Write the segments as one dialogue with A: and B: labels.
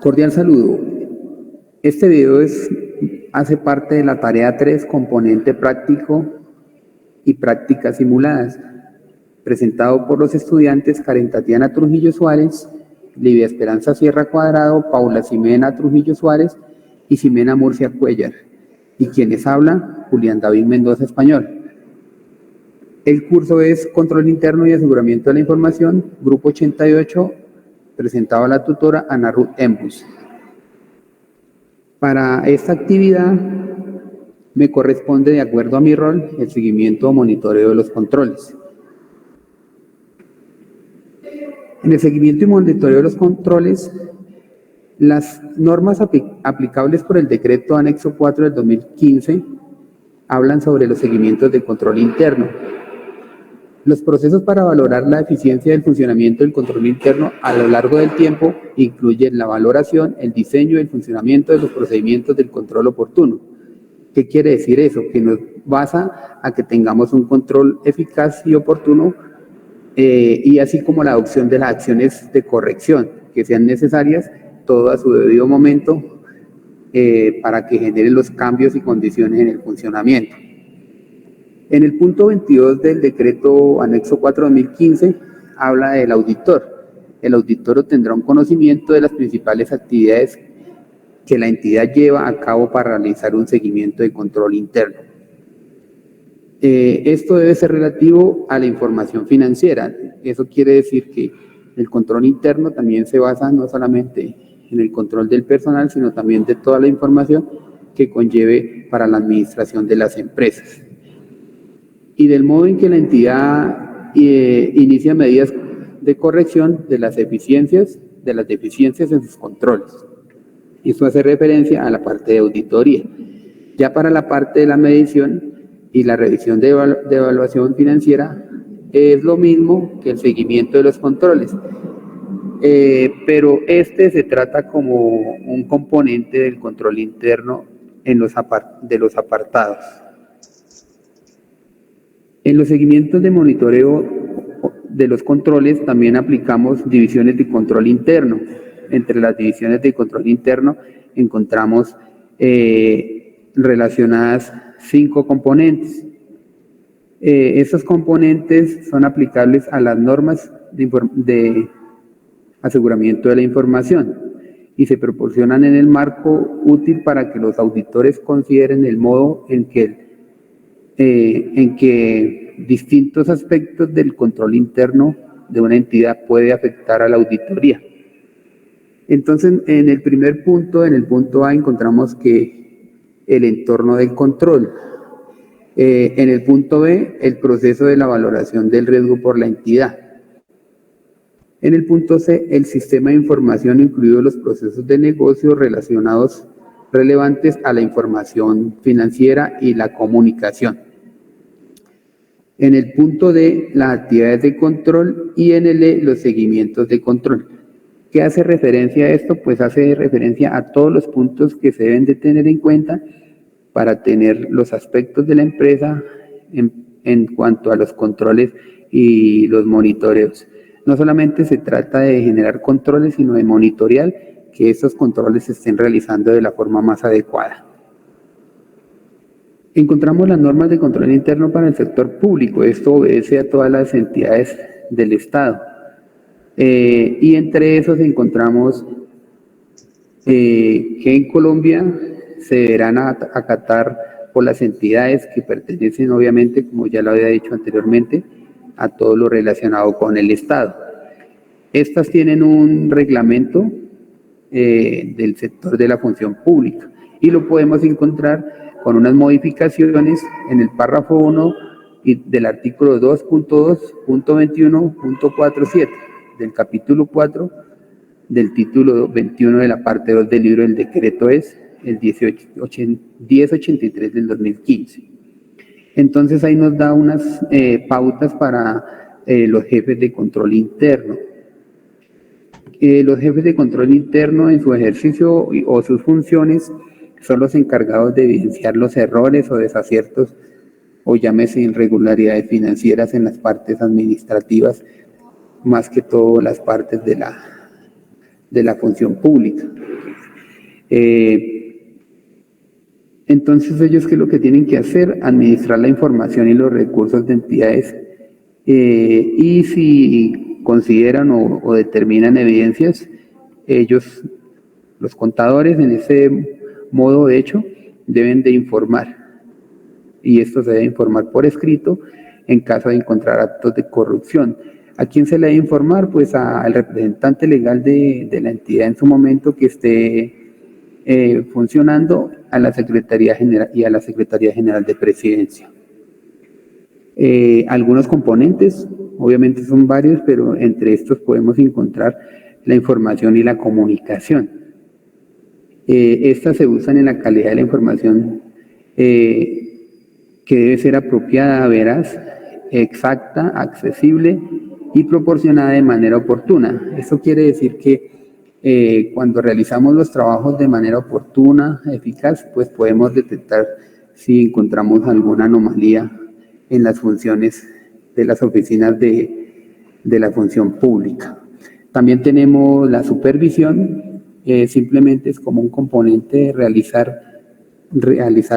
A: Cordial saludo. Este video hace parte de la tarea 3, componente práctico y prácticas simuladas, presentado por los estudiantes Karen Tatiana Trujillo Suárez, Livia Esperanza Sierra Cuadrado, Paula Ximena Trujillo Suárez y Ximena Murcia Cuellar, y quienes hablan, Julián David Mendoza Español. El curso es Control Interno y Aseguramiento de la Información, Grupo 88, presentado a la tutora Ana Ruth Embus. Para esta actividad me corresponde, de acuerdo a mi rol, el seguimiento o monitoreo de los controles. En el seguimiento y monitoreo de los controles, las normas aplicables por el decreto anexo 4 del 2015 hablan sobre los seguimientos de control interno. Los procesos para valorar la eficiencia del funcionamiento del control interno a lo largo del tiempo incluyen la valoración, el diseño y el funcionamiento de los procedimientos del control oportuno. ¿Qué quiere decir eso? Que nos basa a que tengamos un control eficaz y oportuno, y así como la adopción de las acciones de corrección que sean necesarias, todo a su debido momento, para que generen los cambios y condiciones en el funcionamiento. En el punto 22 del decreto anexo 4-2015 habla del auditor. El auditor tendrá un conocimiento de las principales actividades que la entidad lleva a cabo para realizar un seguimiento de control interno. Esto debe ser relativo a la información financiera. Eso quiere decir que el control interno también se basa no solamente en el control del personal, sino también de toda la información que conlleve para la administración de las empresas. Y del modo en que la entidad inicia medidas de corrección de las deficiencias en sus controles. Esto hace referencia a la parte de auditoría. Ya para la parte de la medición y la revisión de evaluación financiera es lo mismo que el seguimiento de los controles, pero se trata como un componente del control interno de los apartados. En los seguimientos de monitoreo de los controles también aplicamos divisiones de control interno. Entre las divisiones de control interno encontramos relacionadas 5 componentes. Esos componentes son aplicables a las normas de aseguramiento de la información y se proporcionan en el marco útil para que los auditores consideren el modo en que distintos aspectos del control interno de una entidad puede afectar a la auditoría. Entonces, en el primer punto, en el punto A, encontramos que el entorno del control. En el punto B, el proceso de la valoración del riesgo por la entidad. En el punto C, el sistema de información, incluidos los procesos de negocio relevantes a la información financiera y la comunicación. En el punto D, las actividades de control, y en el E, los seguimientos de control. ¿Qué hace referencia a esto? Pues hace referencia a todos los puntos que se deben de tener en cuenta para tener los aspectos de la empresa en cuanto a los controles y los monitoreos. No solamente se trata de generar controles, sino de monitorear que estos controles se estén realizando de la forma más adecuada. Encontramos las normas de control interno para el sector público. Esto obedece a todas las entidades del Estado. Y entre esos encontramos que en Colombia se deberán acatar por las entidades que pertenecen, obviamente, como ya lo había dicho anteriormente, a todo lo relacionado con el Estado. Estas tienen un reglamento del sector de la función pública y lo podemos encontrar con unas modificaciones en el párrafo 1 del artículo 2.2.21.47 del capítulo 4 del título 21 de la parte 2 del libro del decreto es el 1083 del 2015. Entonces ahí nos da unas pautas para los jefes de control interno. Los jefes de control interno en su ejercicio o sus funciones son los encargados de evidenciar los errores o desaciertos o llámese irregularidades financieras en las partes administrativas, más que todo las partes de la función pública. Entonces ellos, ¿qué es lo que tienen que hacer? Administrar la información y los recursos de entidades, y si consideran o determinan evidencias, ellos, los contadores, en ese modo de hecho, deben de informar, y esto se debe informar por escrito en caso de encontrar actos de corrupción. ¿A quién se le debe informar? Pues al representante legal de la entidad en su momento que esté funcionando, a la Secretaría General y a la Secretaría General de Presidencia. Algunos componentes, obviamente son varios, pero entre estos podemos encontrar la información y la comunicación. Estas se usan en la calidad de la información que debe ser apropiada, veraz, exacta, accesible y proporcionada de manera oportuna. Esto quiere decir que cuando realizamos los trabajos de manera oportuna, eficaz, pues podemos detectar si encontramos alguna anomalía en las funciones de las oficinas de la función pública. También tenemos la supervisión, simplemente es como un componente de realizar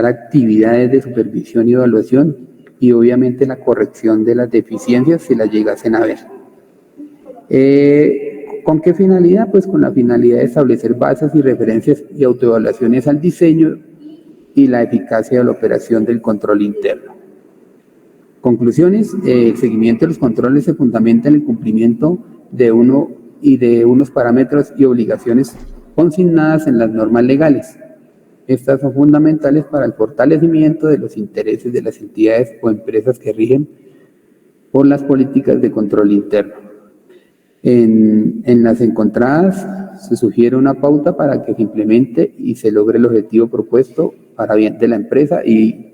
A: actividades de supervisión y evaluación, y obviamente la corrección de las deficiencias si las llegasen a ver. ¿Con qué finalidad? Pues con la finalidad de establecer bases y referencias y autoevaluaciones al diseño y la eficacia de la operación del control interno. Conclusiones: el seguimiento de los controles se fundamenta en el cumplimiento de unos parámetros y obligaciones consignadas en las normas legales. Estas son fundamentales para el fortalecimiento de los intereses de las entidades o empresas que rigen por las políticas de control interno. En las encontradas se sugiere una pauta para que se implemente y se logre el objetivo propuesto para bien de la empresa, y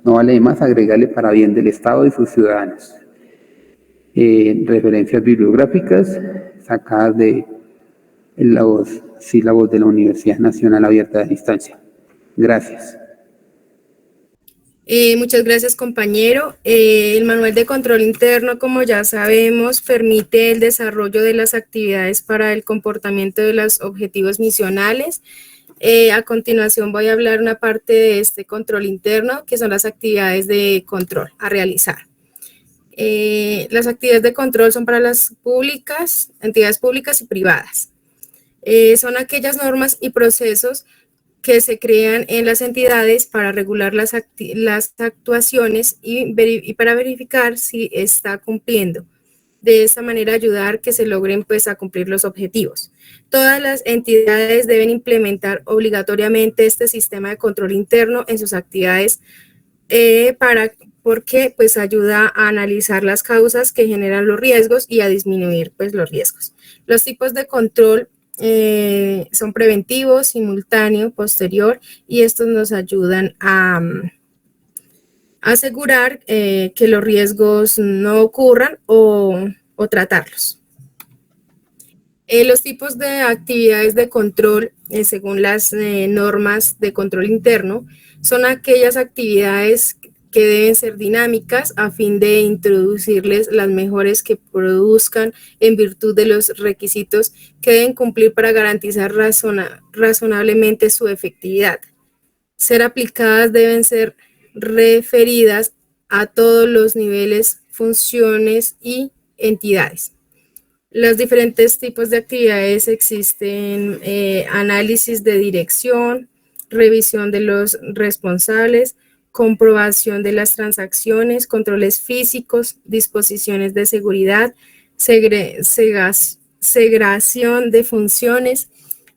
A: no vale más agregarle para bien del Estado y sus ciudadanos. Referencias bibliográficas sacadas de los sílabos de la Universidad Nacional Abierta de Distancia. Gracias.
B: Muchas gracias, compañero. El manual de control interno, como ya sabemos, permite el desarrollo de las actividades para el comportamiento de los objetivos misionales. A continuación voy a hablar una parte de este control interno, que son las actividades de control a realizar. Las actividades de control son para las entidades públicas y privadas. Son aquellas normas y procesos que se crean en las entidades para regular las actuaciones y para verificar si está cumpliendo. De esta manera ayudar que se logren pues a cumplir los objetivos. Todas las entidades deben implementar obligatoriamente este sistema de control interno en sus actividades porque pues ayuda a analizar las causas que generan los riesgos y a disminuir pues los riesgos. Los tipos de control son preventivo, simultáneo, posterior, y estos nos ayudan a asegurar que los riesgos no ocurran o tratarlos. Los tipos de actividades de control, según las normas de control interno, son aquellas actividades que deben ser dinámicas a fin de introducirles las mejores que produzcan en virtud de los requisitos que deben cumplir para garantizar razonablemente su efectividad. Ser aplicadas deben ser referidas a todos los niveles, funciones y entidades. Los diferentes tipos de actividades existen: análisis de dirección, revisión de los responsables, comprobación de las transacciones, controles físicos, disposiciones de seguridad, segregación de funciones.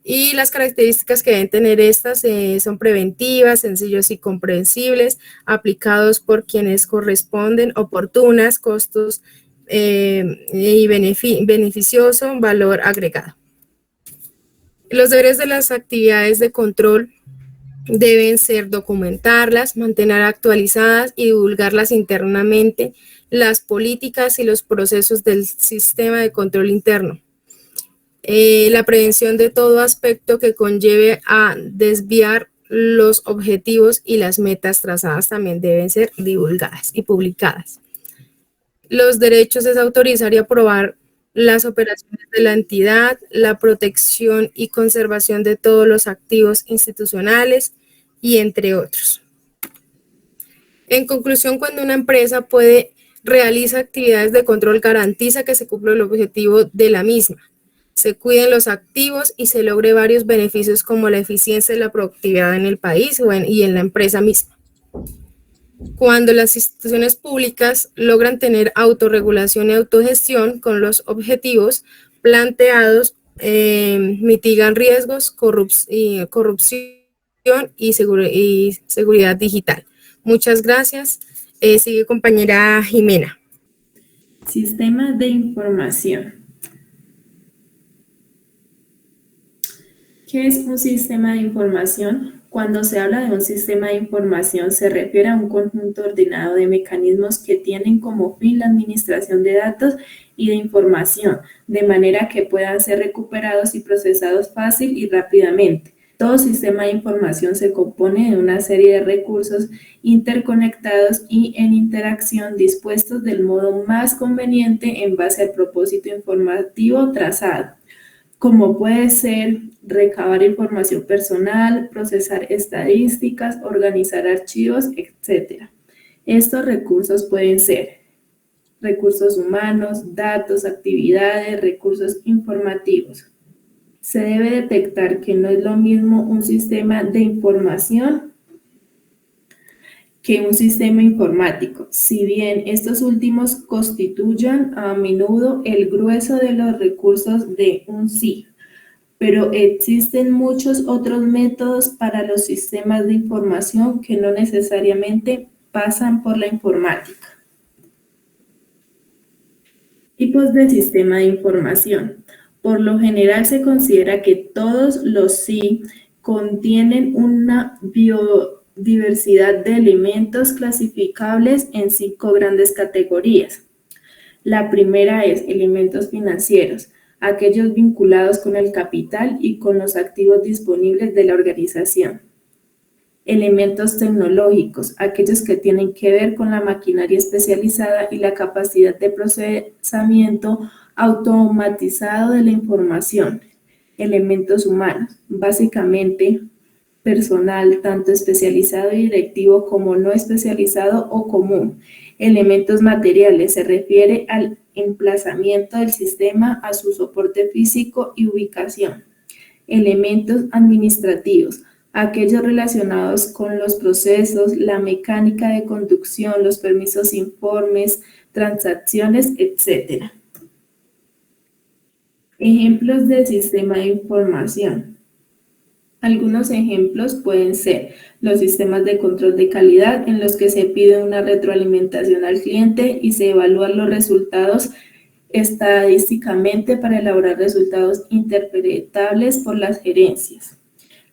B: Y las características que deben tener estas son preventivas, sencillos y comprensibles, aplicados por quienes corresponden, oportunas, costos y beneficioso, valor agregado. Los deberes de las actividades de control deben ser documentarlas, mantener actualizadas y divulgarlas internamente, las políticas y los procesos del sistema de control interno. La prevención de todo aspecto que conlleve a desviar los objetivos y las metas trazadas también deben ser divulgadas y publicadas. Los derechos es autorizar y aprobar las operaciones de la entidad, la protección y conservación de todos los activos institucionales y entre otros. En conclusión, cuando una empresa realiza actividades de control, garantiza que se cumpla el objetivo de la misma, se cuiden los activos y se logre varios beneficios como la eficiencia y la productividad en el país y en la empresa misma. Cuando las instituciones públicas logran tener autorregulación y autogestión con los objetivos planteados, mitigan riesgos, corrupción y seguridad digital. Muchas gracias. Sigue compañera Jimena.
C: Sistema de información. ¿Qué es un sistema de información? Cuando se habla de un sistema de información, se refiere a un conjunto ordenado de mecanismos que tienen como fin la administración de datos y de información, de manera que puedan ser recuperados y procesados fácil y rápidamente. Todo sistema de información se compone de una serie de recursos interconectados y en interacción dispuestos del modo más conveniente en base al propósito informativo trazado, como puede ser recabar información personal, procesar estadísticas, organizar archivos, etc. Estos recursos pueden ser recursos humanos, datos, actividades, recursos informativos. Se debe detectar que no es lo mismo un sistema de información que un sistema informático, si bien estos últimos constituyen a menudo el grueso de los recursos de un SIG, pero existen muchos otros métodos para los sistemas de información que no necesariamente pasan por la informática. Tipos de sistema de información. Por lo general se considera que todos los SIG contienen una biodiversidad de elementos clasificables en 5 grandes categorías. La primera es elementos financieros, aquellos vinculados con el capital y con los activos disponibles de la organización. Elementos tecnológicos, aquellos que tienen que ver con la maquinaria especializada y la capacidad de procesamiento automatizado de la información. Elementos humanos, básicamente personal, tanto especializado y directivo como no especializado o común. Elementos materiales, se refiere al emplazamiento del sistema, a su soporte físico y ubicación. Elementos administrativos, aquellos relacionados con los procesos, la mecánica de conducción, los permisos, informes, transacciones, etc. Ejemplos de sistema de información. Algunos ejemplos pueden ser los sistemas de control de calidad en los que se pide una retroalimentación al cliente y se evalúan los resultados estadísticamente para elaborar resultados interpretables por las gerencias.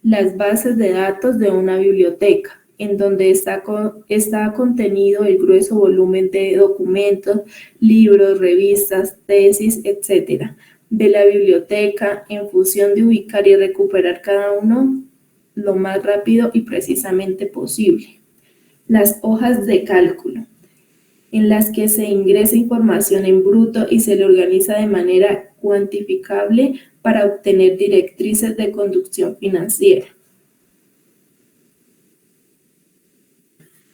C: Las bases de datos de una biblioteca, en donde está contenido el grueso volumen de documentos, libros, revistas, tesis, etc. de la biblioteca en función de ubicar y recuperar cada uno lo más rápido y precisamente posible. Las hojas de cálculo, en las que se ingresa información en bruto y se le organiza de manera cuantificable para obtener directrices de conducción financiera.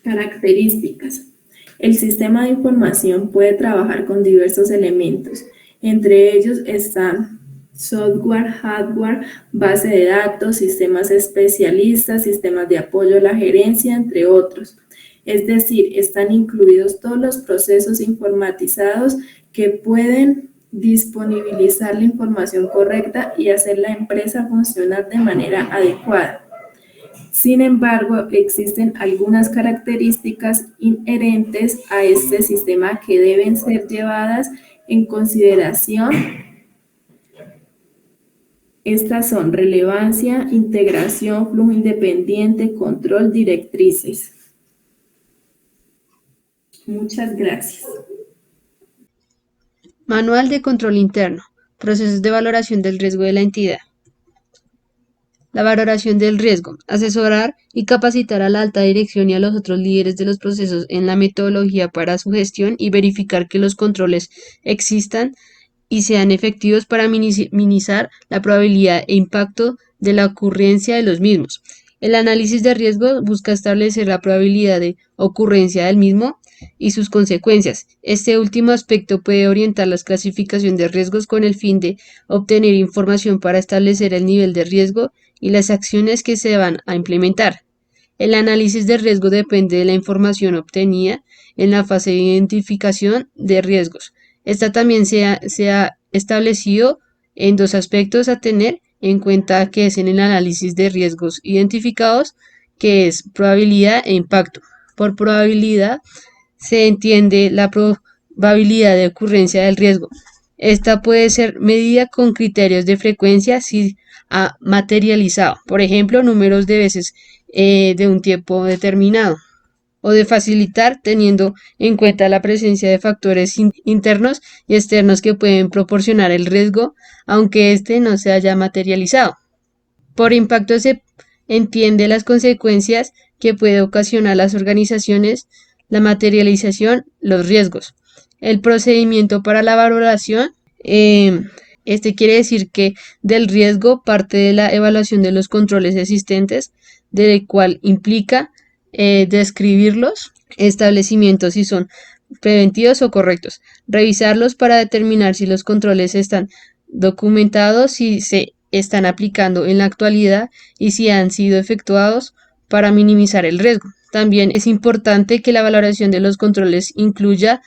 C: Características. El sistema de información puede trabajar con diversos elementos. Entre ellos están software, hardware, base de datos, sistemas especialistas, sistemas de apoyo a la gerencia, entre otros. Es decir, están incluidos todos los procesos informatizados que pueden disponibilizar la información correcta y hacer la empresa funcionar de manera adecuada. Sin embargo, existen algunas características inherentes a este sistema que deben ser llevadas en consideración. Estas son relevancia, integración, flujo independiente, control, directrices. Muchas gracias.
D: Manual de control interno. Procesos de valoración del riesgo de la entidad. La valoración del riesgo. Asesorar y capacitar a la alta dirección y a los otros líderes de los procesos en la metodología para su gestión y verificar que los controles existan y sean efectivos para minimizar la probabilidad e impacto de la ocurrencia de los mismos. El análisis de riesgo busca establecer la probabilidad de ocurrencia del mismo y sus consecuencias. Este último aspecto puede orientar la clasificación de riesgos con el fin de obtener información para establecer el nivel de riesgo y las acciones que se van a implementar. El análisis de riesgo depende de la información obtenida en la fase de identificación de riesgos. Esta también se ha establecido en dos aspectos a tener en cuenta, que es en el análisis de riesgos identificados, que es probabilidad e impacto. Por probabilidad se entiende la probabilidad de ocurrencia del riesgo. Esta puede ser medida con criterios de frecuencia si ha materializado, por ejemplo, números de veces de un tiempo determinado, o de facilitar teniendo en cuenta la presencia de factores internos y externos que pueden proporcionar el riesgo, aunque éste no se haya materializado. Por impacto se entiende las consecuencias que puede ocasionar las organizaciones, la materialización, los riesgos. El procedimiento para la valoración, este quiere decir que del riesgo parte de la evaluación de los controles existentes, del cual implica describirlos, establecimientos si son preventivos o correctos, revisarlos para determinar si los controles están documentados, si se están aplicando en la actualidad y si han sido efectuados para minimizar el riesgo. También es importante que la valoración de los controles incluya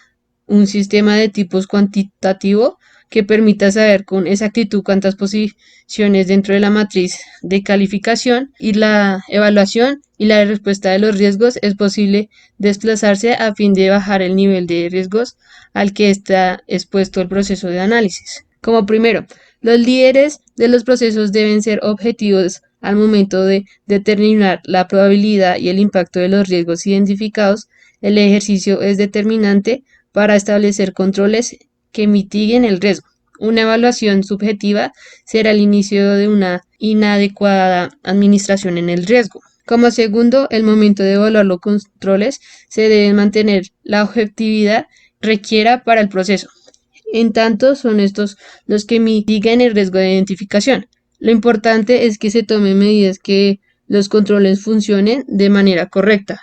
D: un sistema de tipos cuantitativo que permita saber con exactitud cuántas posiciones dentro de la matriz de calificación y la evaluación y la respuesta de los riesgos es posible desplazarse a fin de bajar el nivel de riesgos al que está expuesto el proceso de análisis. Como primero, los líderes de los procesos deben ser objetivos al momento de determinar la probabilidad y el impacto de los riesgos identificados. El ejercicio es determinante para establecer controles que mitiguen el riesgo. Una evaluación subjetiva será el inicio de una inadecuada administración en el riesgo. Como segundo, el momento de evaluar los controles se debe mantener la objetividad requiera para el proceso. En tanto, son estos los que mitigan el riesgo de identificación. Lo importante es que se tomen medidas que los controles funcionen de manera correcta.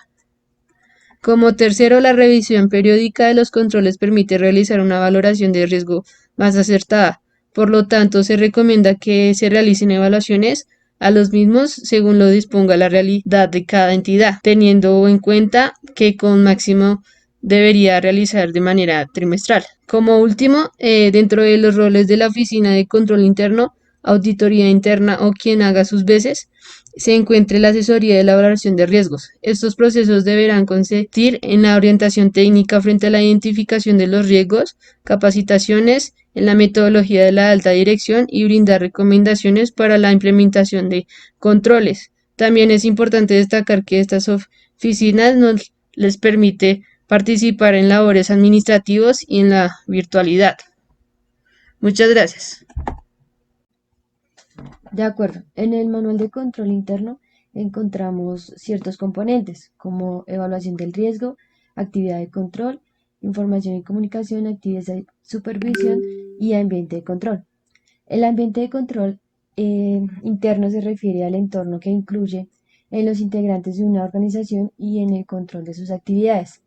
D: Como tercero, la revisión periódica de los controles permite realizar una valoración de riesgo más acertada. Por lo tanto, se recomienda que se realicen evaluaciones a los mismos según lo disponga la realidad de cada entidad, teniendo en cuenta que con máximo debería realizar de manera trimestral. Como último, dentro de los roles de la Oficina de Control Interno, Auditoría Interna o quien haga sus veces, se encuentre la asesoría de la valoración de riesgos. Estos procesos deberán consistir en la orientación técnica frente a la identificación de los riesgos, capacitaciones en la metodología de la alta dirección y brindar recomendaciones para la implementación de controles. También es importante destacar que estas oficinas nos les permite participar en labores administrativos y en la virtualidad. Muchas gracias.
E: De acuerdo, en el manual de control interno encontramos ciertos componentes como evaluación del riesgo, actividad de control, información y comunicación, actividades de supervisión y ambiente de control. El ambiente de control interno se refiere al entorno que incluye en los integrantes de una organización y en el control de sus actividades.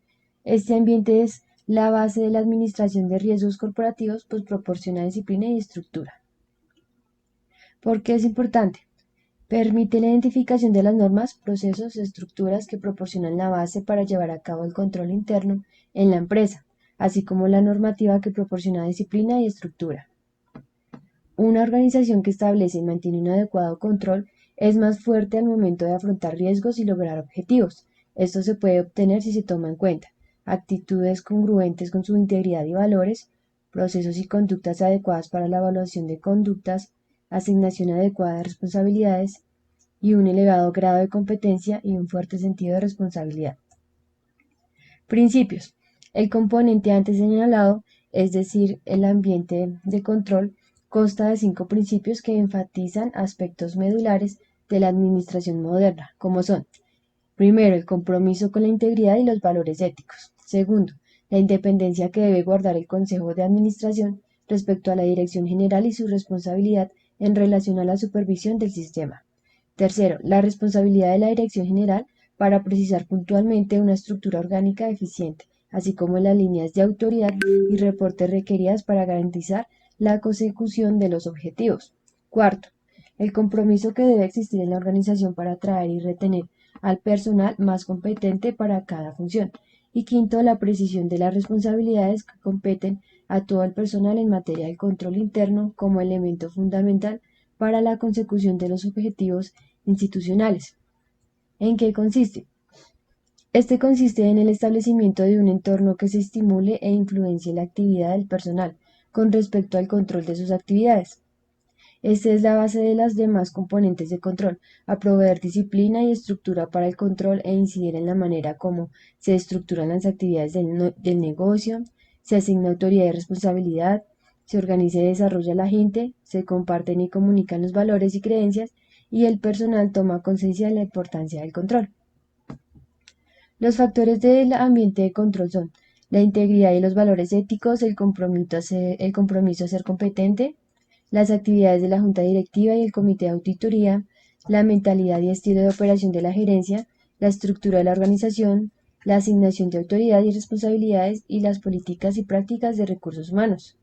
E: Este ambiente es la base de la administración de riesgos corporativos, pues proporciona disciplina y estructura. ¿Por qué es importante? Permite la identificación de las normas, procesos, estructuras que proporcionan la base para llevar a cabo el control interno en la empresa, así como la normativa que proporciona disciplina y estructura. Una organización que establece y mantiene un adecuado control es más fuerte al momento de afrontar riesgos y lograr objetivos. Esto se puede obtener si se toma en cuenta actitudes congruentes con su integridad y valores, procesos y conductas adecuadas para la evaluación de conductas, asignación adecuada de responsabilidades y un elevado grado de competencia y un fuerte sentido de responsabilidad. Principios. El componente antes señalado, es decir, el ambiente de control, consta de 5 principios que enfatizan aspectos medulares de la administración moderna, como son: primero, el compromiso con la integridad y los valores éticos. Segundo, la independencia que debe guardar el Consejo de Administración. respecto a la dirección general y su responsabilidad en relación a la supervisión del sistema. Tercero, la responsabilidad de la dirección general para precisar puntualmente una estructura orgánica eficiente, así como las líneas de autoridad y reportes requeridas para garantizar la consecución de los objetivos. Cuarto, el compromiso que debe existir en la organización para atraer y retener al personal más competente para cada función. Y quinto, la precisión de las responsabilidades que competen a todo el personal en materia de control interno como elemento fundamental para la consecución de los objetivos institucionales. ¿En qué consiste? Este consiste en el establecimiento de un entorno que se estimule e influencie la actividad del personal con respecto al control de sus actividades. Esta es la base de las demás componentes de control, a proveer disciplina y estructura para el control e incidir en la manera como se estructuran las actividades del negocio, se asigna autoridad y responsabilidad, se organiza y desarrolla la gente, se comparten y comunican los valores y creencias, y el personal toma conciencia de la importancia del control. Los factores del ambiente de control son la integridad y los valores éticos, el compromiso a ser competente, las actividades de la junta directiva y el comité de auditoría, la mentalidad y estilo de operación de la gerencia, la estructura de la organización, la asignación de autoridad y responsabilidades y las políticas y prácticas de recursos humanos.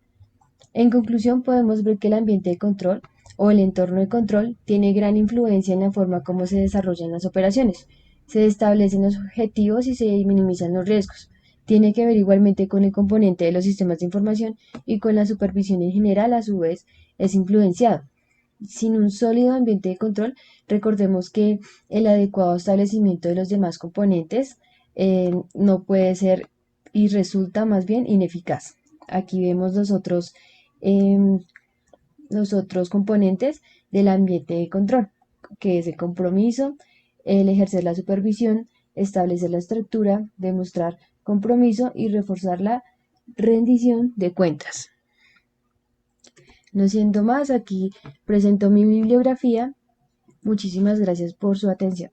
E: En conclusión, podemos ver que el ambiente de control o el entorno de control tiene gran influencia en la forma como se desarrollan las operaciones. Se establecen los objetivos y se minimizan los riesgos. Tiene que ver igualmente con el componente de los sistemas de información y con la supervisión en general, a su vez, es influenciado. Sin un sólido ambiente de control, recordemos que el adecuado establecimiento de los demás componentes no puede ser y resulta más bien ineficaz. Aquí vemos los otros componentes del ambiente de control, que es el compromiso, el ejercer la supervisión, establecer la estructura, demostrar compromiso y reforzar la rendición de cuentas. No siendo más, aquí presento mi bibliografía. Muchísimas gracias por su atención.